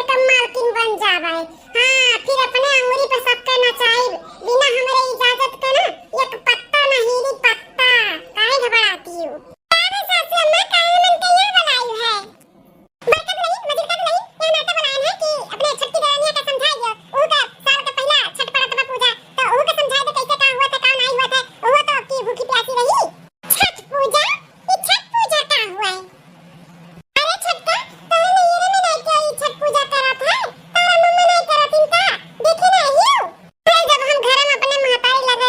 कम मालकिन बन जावे। हां फिर अपने अंगूरी पे सबके नचाई बिना हमरे इजाजत के ना, एक पत्ता ना हिली पत्ता। काहे घबराती हो? अरे सासू अम्मा काहे मन के यहाँ बुलाई है? बरकत नहीं, मजिद का नहीं, यहाँ नाटक बनाए हैं कि अपने छठी देवनिया का समझाइए। ऊ का साल का पहला छठ पड़त बा पूजा, तो ऊ का समझाई दे कैसे का हुआ था, का नहीं हुआ था। वो तो की भूखी प्यासी रही। छठ पूजा? ये छठ पूजा का हुआ है? अरे छठा, तोरे नैहरे में नहीं कोई छठ पूजा करत है? तारा मम्मा नहीं करत इनका? देखे नहीं हो? फिर जब हम घर में अपने महतारी लगे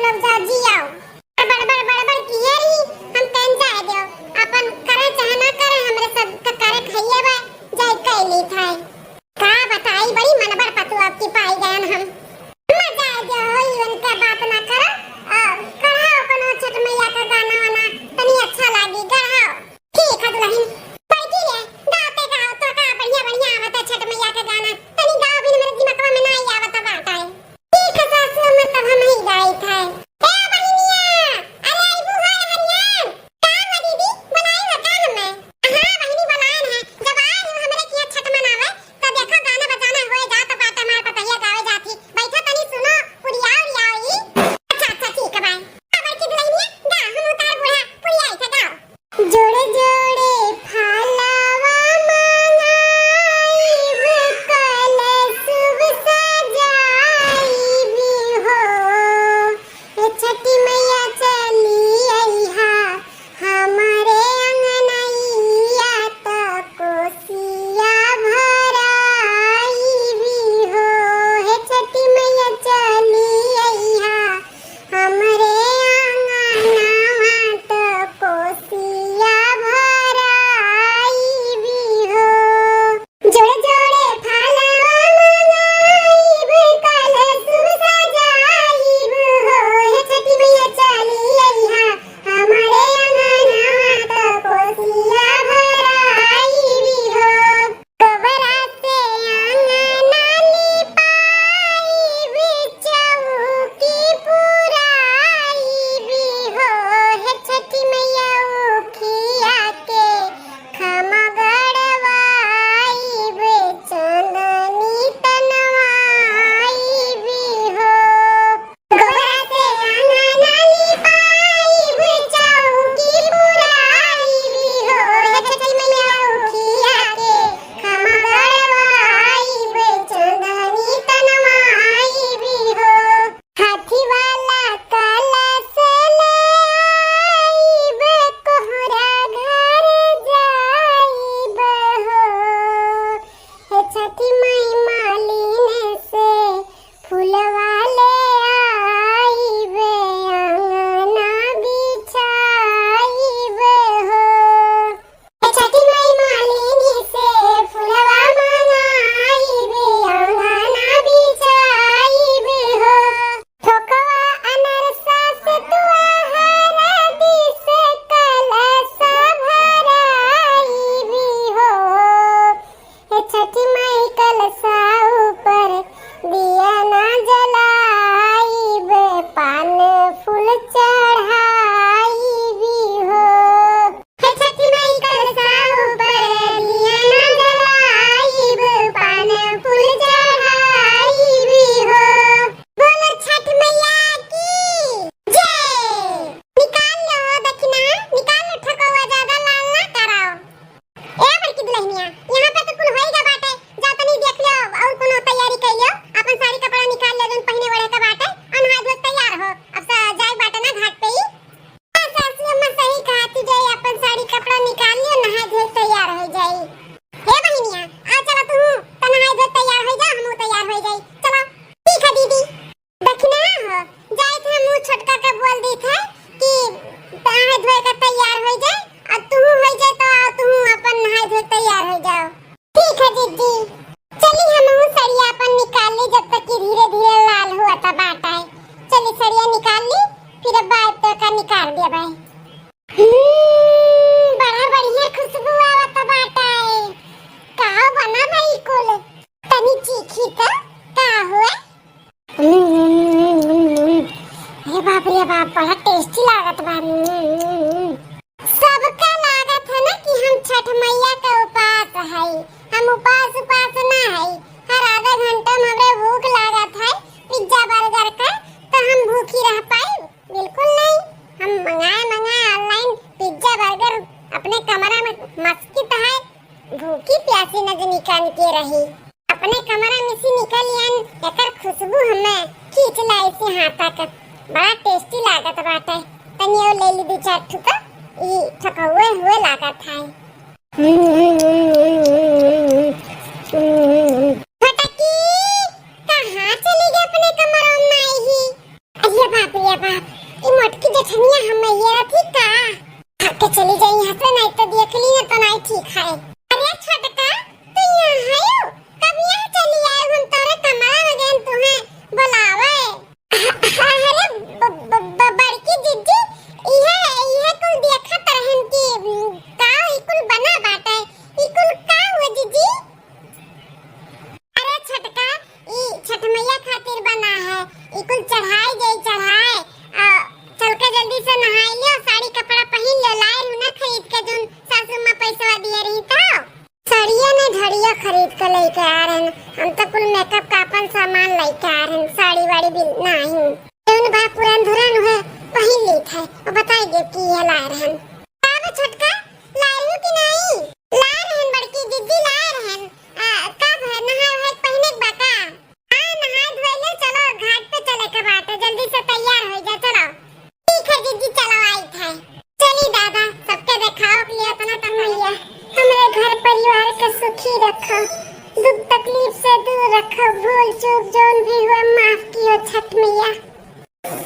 लोग जाओ जी आओ बड़बड़ बड़बड़ किए रही हम कहीं जाए दो अपन करे चाहे ना करे हमरे सब का करे खाइए बा जाय कैली थाए का बताई बड़ी मनबर पतु अब की पाई गयन हम मजा आ गया हो इवन का बात ना करो कढ़ाओ कोनो छठ मैया का गाना वाना तनी अच्छा लागी गढ़ाओ ठीक है दुल्हन बैठी रे गाते गाओ तो का बढ़िया बढ़िया आवता छठ मैया का गाना तनी गाओ भी मेरे दिमाग में नहीं आवता बात है ठीक है सासू में तब हम ही गाई था ए बहनिया अरे आई बुआ हरियान का हुआ दीदी बनाई हो का हमें हां बहनी बनाए हैं जब आए हो हमरे किया छठ मनावे तो देखो गाना बजाना होए जा तो बात हमार पतैया गावे जाती बैठो तनी सुनो पुरिया उरियाई अच्छा ठीक है बाय अब की दुल्हनिया गा हम उतार बुढ़ा पुरिया ऐसा गाओ जोड़े जोड़े फालावा मनाई कल सुब सजाई भी हो छठी मैया चली अइहा हमारे अंगनैया तो कोसिया भराई भी हो छठी मैया चली अइहा हमरे अंगनवा तो कोसिया भराई भी हो जोड़े जोड़े फालावा मनाई कल सुब सजाई हो छठी मैया चली अइहा हमारे अंगनवा तो कोसिया भराई भी हो गोबरा से अंगना लिपाई चौकी पुराई भी हो छठी मैया उखिया के खमा गड़वाई चंदनी तनवाई भी हो गोबरा से अंगना लिपाई चौकी पुराई भी हो छठी मैया उखिया के खमा गड़वाई चंदनी तनवाई भी हो हाथी वाला कलश ले आईब कोहरा घर जाईब हो छठी माई मालिन से फूलवा ले आईब अंगना बिछाईब हो छठी माई मालिन से फूलवा मंगाईब अंगना बिछाईब हो ठोकवा अनरसा से तुअहर दिस कलश भराईब हो छठी माई कलशा ऊपर दिया ना जलाईब पान फूल चढ़ाईब हो छठी माई कलशा ऊपर दिया ना जलाईब पान फूल चढ़ाईब हो बोलो छठ मैया की जय निकाल लो दक्षिणा निकाल लो ठकोवा ज्यादा लाल ना कराओ ए बड़की दुल्हनिया यहाँ पे तो कुल होइगा बाटे जा तनी देख लो और कोनो तैयारी कर लो अपन साड़ी कपड़ा निकाल ले जोन पहिने ओढ़े का बाटे और नहा धो तैयार हो अब जाए बाटे ना घाट पे ही सासू अम्मा सही कहती जाए अपन साड़ी कपड़ा निकाल लियो नहा धो तैयार हो जाई हे बहनिया आ चलो तू त नहा धो तैयार हो जा हमहू तैयार हो जाई चलो ठीक है दीदी दक्षिणा हो जाए थे मुंह छोटका के बोल दी थे कि नहा धो के तैयार हो जाए और तू हो जाए तो तू अपन नहा धो तैयार हो जाओ ठीक है दीदी चली हम सड़िया अपन निकाल ली जब तक कि धीरे धीरे लाल हुआ था बाटा है चली सड़िया निकाल ली फिर अब बात तो का निकाल दिया भाई बड़ा बढ़िया खुशबू आवत बाटा है का बना भाई कुल तनी चीखी तो का हुआ ये बाप रे बाप बड़ा टेस्टी लागत बा सबका लागत है ना कि हम छठ मैया का उपास है हम उपास ना है हर आधा घंटा में हमें भूख लागत है पिज्जा बर्गर का तो हम भूखी रह पाए बिल्कुल नहीं हम मंगाए ऑनलाइन पिज्जा बर्गर अपने कमरा में मस्ती तो है भूखी प्यासी न निकाल के रही अपने कमरा में से निकल यान एकर खुशबू हमें खींच लाई से हाथा का बड़ा टेस्टी लागत बाटे तनी और ले ली दो चार ठुका ई ठकौए हुए लागत है फटकी कहाँ चली गई अपने कमरों में ही अरे बाप रे बाप जेठनिया हम ये ठीक का भाग के चली जाई यहाँ से, नहीं तो देख ली ना तो नहीं ठीक है। अरे छोटका तू यहाँ है, कब यहाँ चली आए? हम तोरे कमरा में गए तुम्हें बुलावे। अरे बड़की जीजी इहे कुल देखत रहन की का ई कुल बना बाटे, ई कुल का हुआ जीजी? अरे छोटका ई छठ मैया खातिर बना है, ई कुल चढ़ाई गई चढ़ाए। चल के जल्दी से नहाई लियो, साड़ी कपड़ा पहन लियो, लाए हूं ना खरीद के जोन सासू मां पैसा दिए रही तो साड़ियां ने घड़िया खरीद के लेके आ रहे हैं। हम तो कुल मेकअप का अपन सामान लेके आ रहे हैं, साड़ी वाड़ी भी नहीं जोन बा पुरान धुरान है पहन ली थे और बताइए कि ये ला रहे हैं। अब छोटका लाए हूं कि नहीं? ला रहे हैं बड़की दीदी, ला रहे हैं। कब है नहाए है पहने के बाका? हां नहाए धोए ले, चलो घाट पे चले के बात है, जल्दी से तैयार हो जा। चलो ठीक है दीदी, चलो आई थे। चली दादा, सबके देखाओ के लिए अपना तमैया हमारे घर परिवार के सुखी रखो, दुख तकलीफ से दूर रखो, भूल चूक जोन भी हुआ माफ कियो छठ मैया।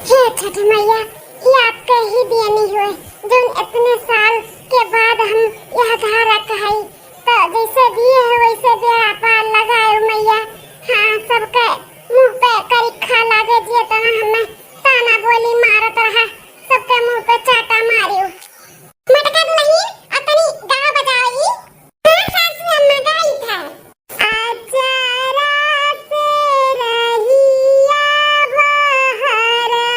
हे छठ मैया, ये आपके ही देनी हुए जोन इतने साल के बाद हम यह धारा कहाई, तो जैसे दिए है वैसे दे पार लगाए मैया। हाँ सबके मुंह पे करिखा लागे दिए तो ना हमें ताना बोली मारत रहा, सबके मुंह पे चाटा मारियो। मटका नहीं अपनी गा बजाई। हाँ सासू अम्मा गाई था। आचारा से रहिया बहरानी,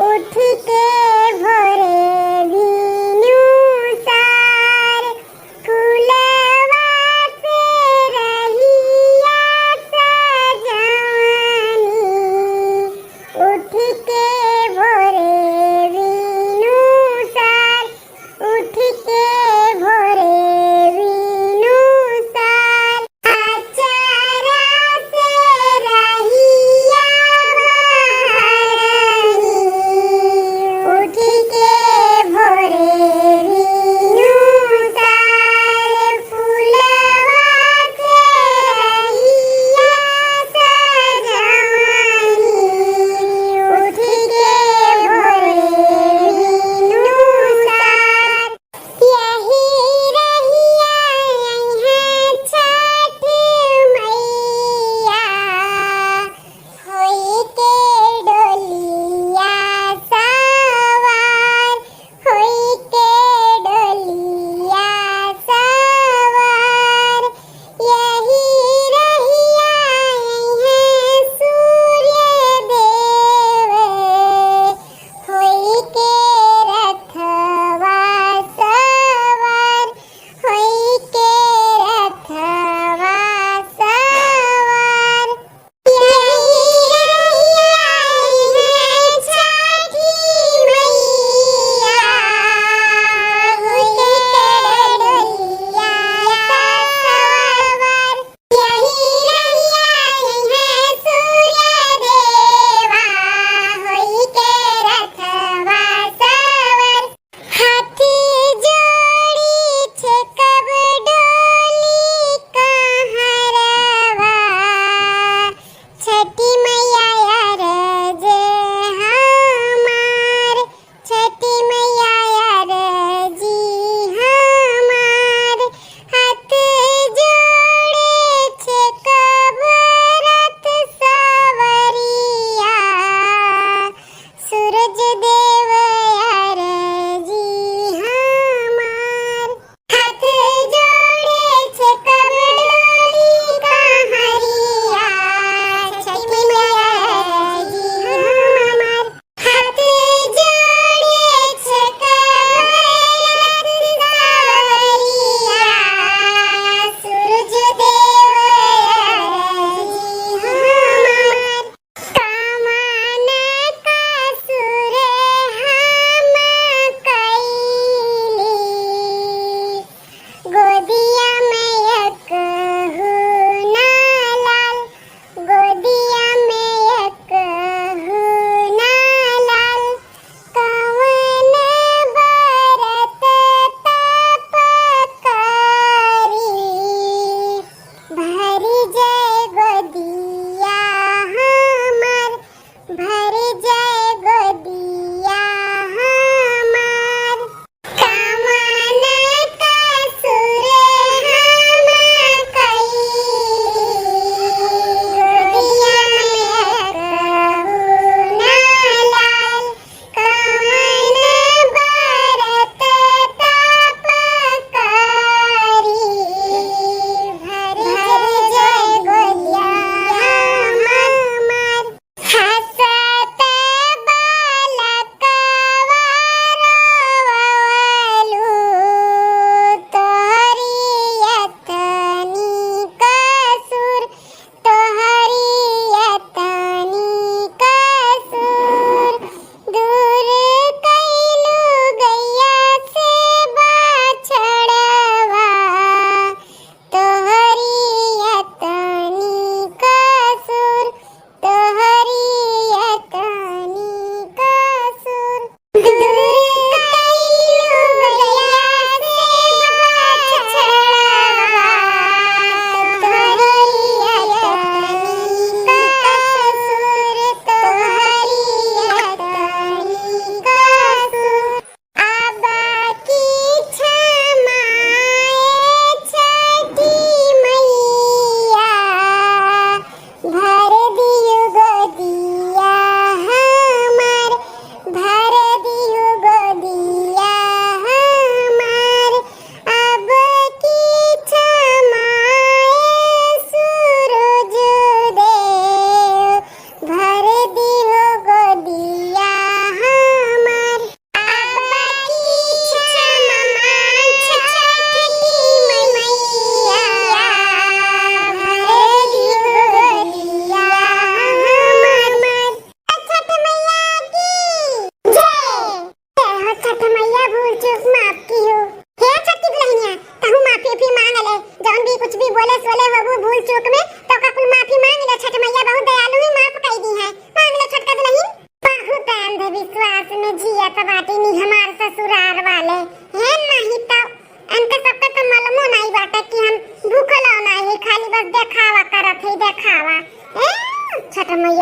उठ के भोरे बिनु सार, फूलवा से रहिया सजवानी,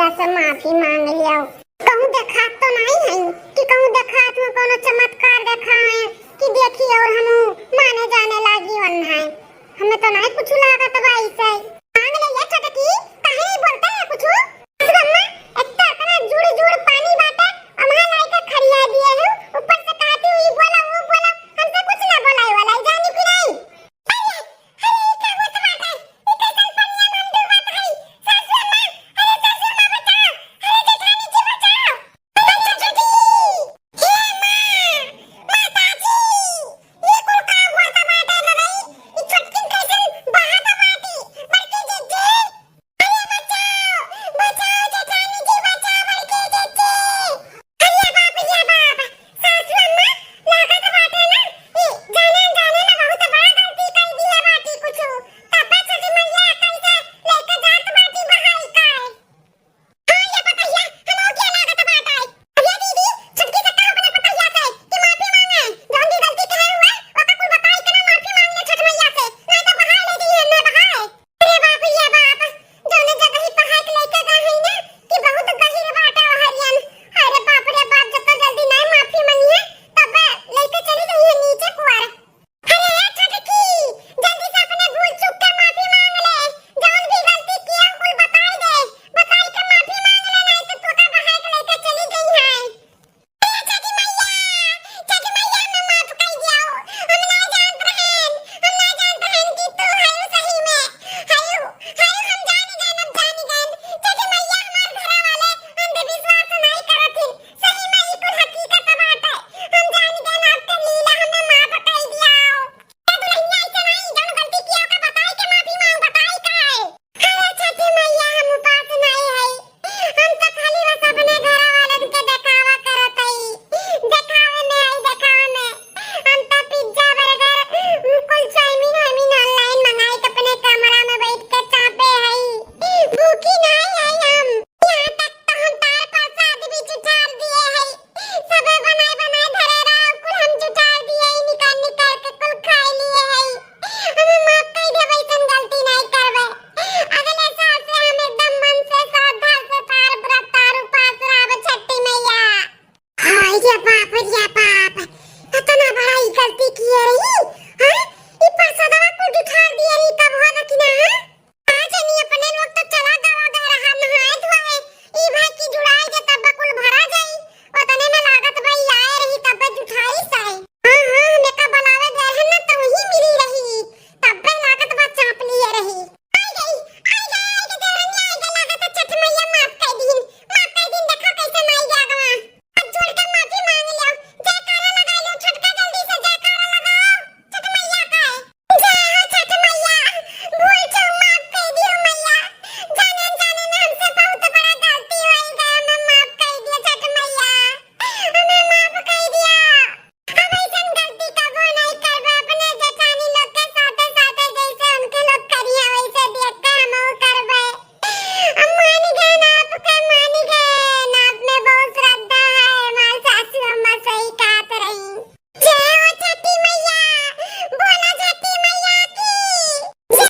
भैया से माफी मांग लिया। कहूँ देखा तो नहीं है कि कहूँ देखा तो कोनो चमत्कार देखा है कि देखी और हम माने जाने लगी वन है। हमें तो नहीं कुछ लागत भाई से।